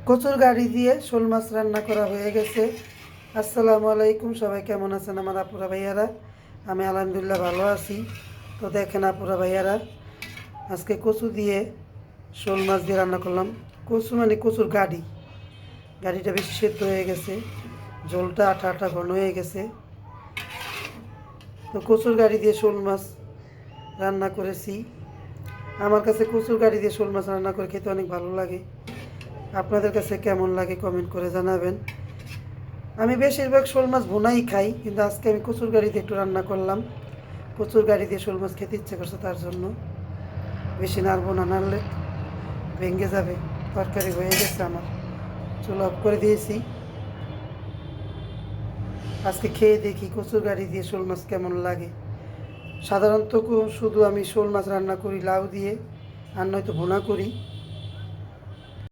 কচুর গাড়ি দিয়ে শোল মাছ রান্না করা হয়ে গেছে। আসসালামু আলাইকুম, সবাই কেমন আছেন আমার আপুরা ভাইয়ারা? আমি আলহামদুলিল্লাহ ভালো আছি। তো দেখেন আপুরা ভাইয়ারা, আজকে কচু দিয়ে শোল মাছ দিয়ে রান্না করলাম। কচু মানে কচুর গাড়ি, গাড়িটা বেশি সেদ্ধ হয়ে গেছে, ঝোলটা আঠা আঠা ঘন হয়ে গেছে। তো কচুর গাড়ি দিয়ে শোল মাছ রান্না করেছি। আমার কাছে কচুর গাড়ি দিয়ে শোল মাছ রান্না করে খেতে অনেক ভালো লাগে। আপনাদের কাছে কেমন লাগে কমেন্ট করে জানাবেন। আমি বেশিরভাগ শোল মাছ ভুনাই খাই, কিন্তু আজকে আমি কচুর গাড়ি দিয়ে একটু রান্না করলাম। কচুর গাড়ি দিয়ে শোল মাছ খেতে ইচ্ছে করছে, তার জন্য বেশি নাড়বো না, নাড়লে ভেঙে যাবে। তরকারি হয়ে গেছে আমার, চুলা অফ করে দিয়েছি। আজকে খেয়ে দেখি কচুর গাড়ি দিয়ে শোল মাছ কেমন লাগে। সাধারণত শুধু আমি শোল মাছ রান্না করি লাউ দিয়ে, আর নয়তো ভুনা করি।